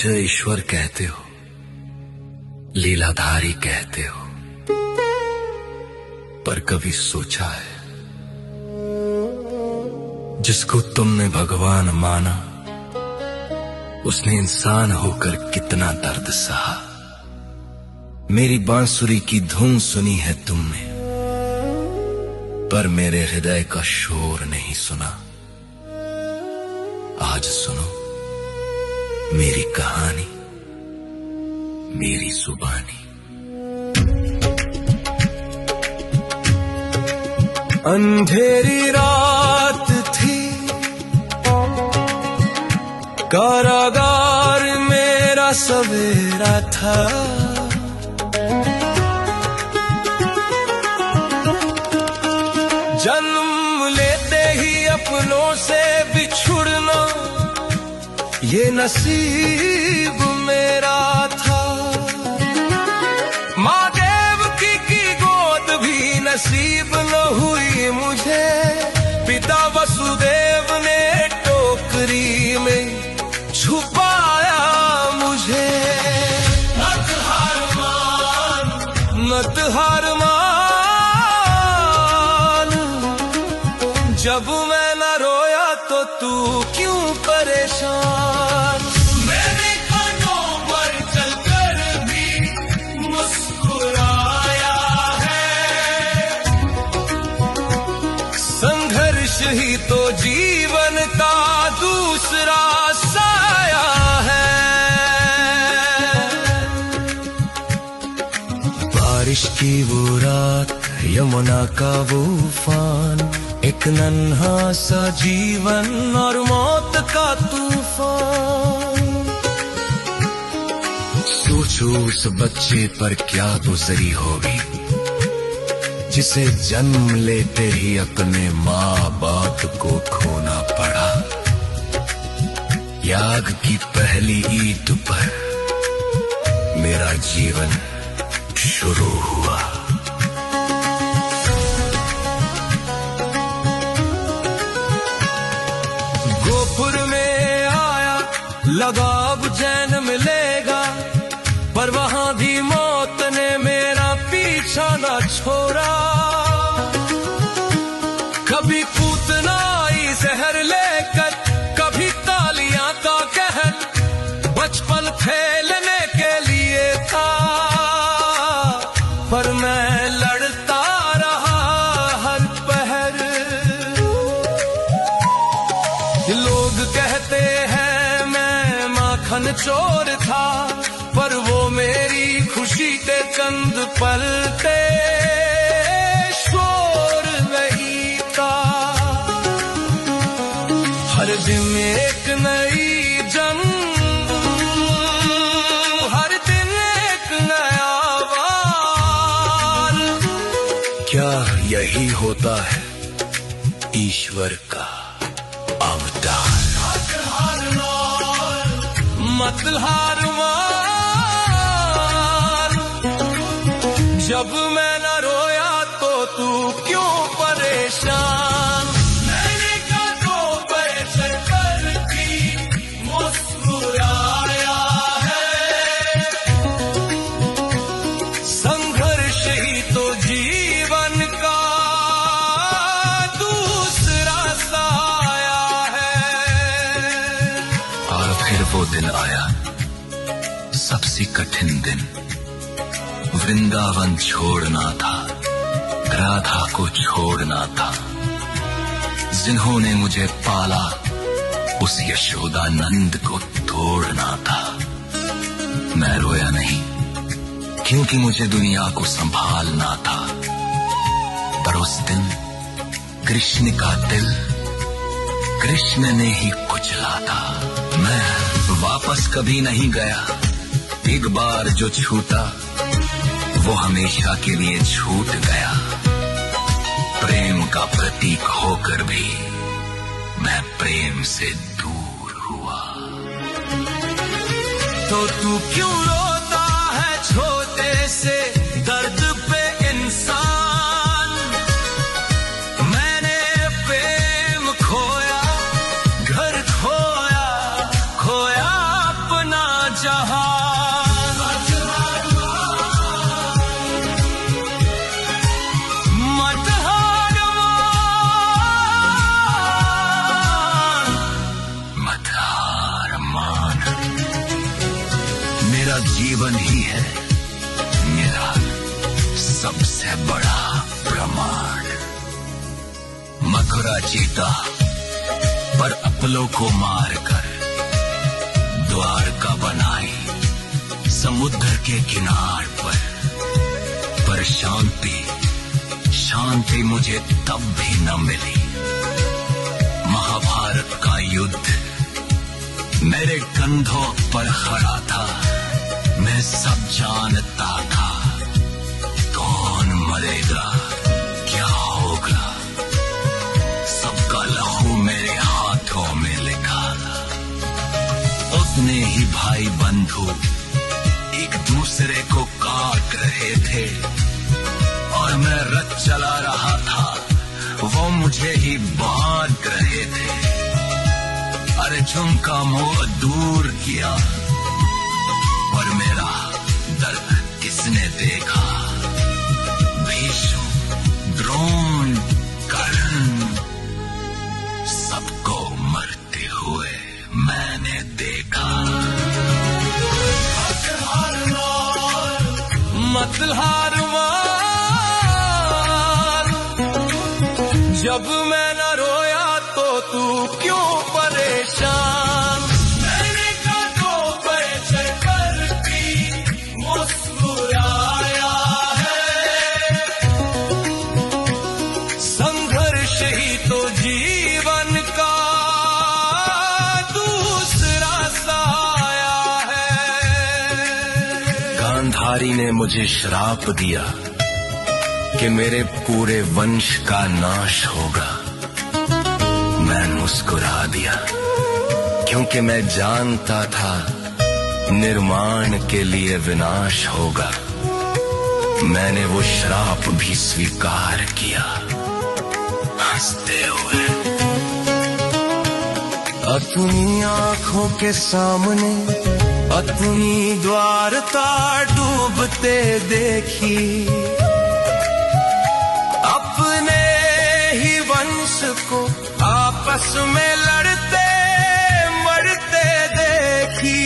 मुझे ईश्वर कहते हो, लीलाधारी कहते हो, पर कभी सोचा है जिसको तुमने भगवान माना उसने इंसान होकर कितना दर्द सहा। मेरी बांसुरी की धुन सुनी है तुमने, पर मेरे हृदय का शोर नहीं सुना। आज सुनो मेरी कहानी, मेरी जुबानी। अंधेरी रात थी, कारागार मेरा सवेरा था। जन्म लेते ही अपनों से बिछुड़ना ये नसीब मेरा था। माँ देवकी की गोद भी नसीब न हुई मुझे। पिता वसुदेव ने टोकरी में छुपाया मुझे। मत हार मान, मत हार मान, जब मैं न रोया तो तू क्यों परेशान। मैंने कांटों पर चलकर भी मुस्कुराया है। संघर्ष ही तो जीवन का दूसरा साया है। बारिश की वो रात, यमुना का वो उफान, एक नन्हा सा जीवन और मौत का तूफान। सोचो उस बच्चे पर क्या गुजरी होगी जिसे जन्म लेते ही अपने माँ बाप को खोना पड़ा। याग की पहली ईद पर मेरा जीवन शुरू हुआ। गोपुर में आया, लगा अब चैन मिलेगा, पर वहां भी मौत ने मेरा पीछा न छोड़ा। कभी पूतना आई जहर लेकर, कभी तालियां का कहर, बचपन खेलने के लिए था, पर मैं लड़ता रहा हर पहर। लोग कहते हैं मैं माखन चोर था, पर वो मेरी खुशी के चंद पल थे, शोर नहीं था। हर दिन एक नई जंग, हर दिन एक नया वार। क्या यही होता है ईश्वर का अवतार। मत हार मान, जब मैं न रोया तो तू क्यों परेशान। मैंने कांटों पर चलकर भी मुस्कुराया है। संघर्ष ही तो जीवन का दूसरा साया है। और फिर वो दिन आया, सबसे कठिन दिन। वृंदावन छोड़ना था, राधा को छोड़ना था। जिन्होंने मुझे पाला उस यशोदा नंद को तोड़ना था। मैं रोया नहीं, क्योंकि मुझे दुनिया को संभालना था। पर उस दिन कृष्ण का दिल कृष्ण ने ही कुचला था। मैं वापस कभी नहीं गया, एक बार जो छूटा वो हमेशा के लिए छूट गया। प्रेम का प्रतीक होकर भी मैं प्रेम से दूर हुआ। तो तू क्यों रोता है छोटे से दर्द पे इंसान। मैंने प्रेम खोया, घर खोया, खोया अपना है मेरा सबसे बड़ा प्रमाण। मथुरा जीता पर अपलों को मारकर द्वारका बनाई समुद्र के किनार पर शांति मुझे तब भी न मिली। महाभारत का युद्ध मेरे कंधों पर खड़ा था, मैं सब जानता था कौन मरेगा क्या होगा। सबका लहू मेरे हाथों में लिखा था। उतने ही भाई बंधु एक दूसरे को काट रहे थे और मैं रथ चला रहा था, वो मुझे ही बांट रहे थे। अरे झुमका मुंह दूर किया और मेरा दर्द किसने देखा। भीष्म, द्रोण, कर्ण सबको मरते हुए मैंने देखा। मत हार मान, जब मैं न रोया तो तू क्यों परेशान। मैंने कांधों पर चढ़कर भी मुस्कुराया है। संघर्ष ही तो जीवन का दूसरा साया है। गांधारी ने मुझे श्राप दिया कि मेरे पूरे वंश का नाश होगा। मैं मुस्कुरा दिया क्योंकि मैं जानता था निर्माण के लिए विनाश होगा। मैंने वो श्राप भी स्वीकार किया हंसते हुए। अपनी आंखों के सामने अपनी द्वारका डूबते देखी, अपने ही वंश को आपस में लड़ते मरते देखी।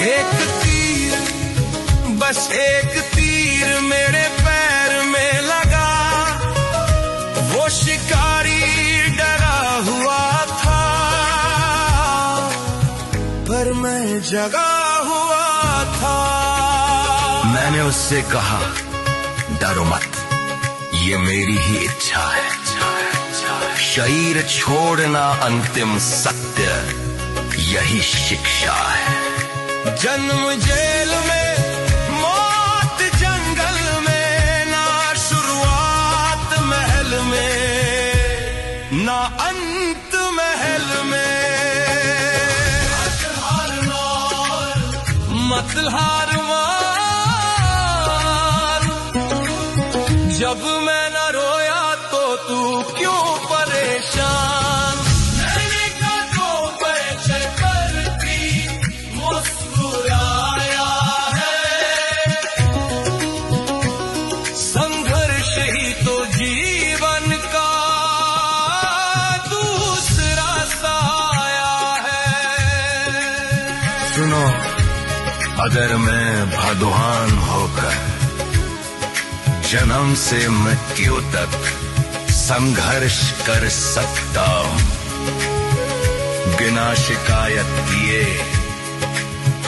एक तीर, बस एक तीर मेरे पैर में लगा। वो शिकारी डरा हुआ था पर मैं जगा हुआ था। मैंने उससे कहा डरो मत, ये मेरी ही इच्छा है। शरीर छोड़ना अंतिम सत्य, यही शिक्षा है। जन्म जेल में, मौत जंगल में, ना शुरुआत महल में, ना अंत महल में। मत हार मान, जब मैं न रोया तो तू क्यों परेशान। मैंने कांधों पर चढ़कर भी मुस्कुराया है। संघर्ष ही तो जीवन का दूसरा साया है। सुनो, अगर मैं भगवान होकर जन्म से मृत्यु तक संघर्ष कर सकता हूं, बिना शिकायत किए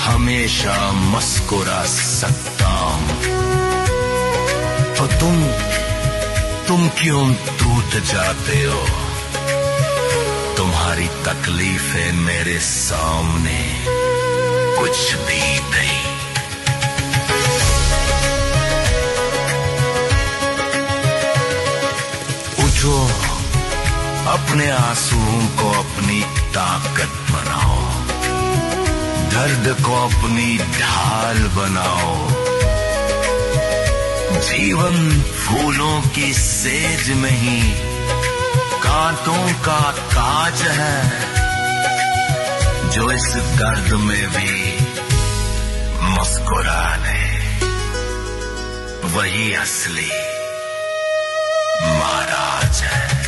हमेशा मुस्कुरा सकता हूं, तो तुम क्यों टूट जाते हो। तुम्हारी तकलीफें मेरे सामने कुछ भी नहीं। उठो, अपने आंसुओं को अपनी ताकत बनाओ, दर्द को अपनी ढाल बनाओ। जीवन फूलों की सेज में ही कांटों का ताज है, जो इस दर्द में भी मुस्कुराने, वही असली महाराज है।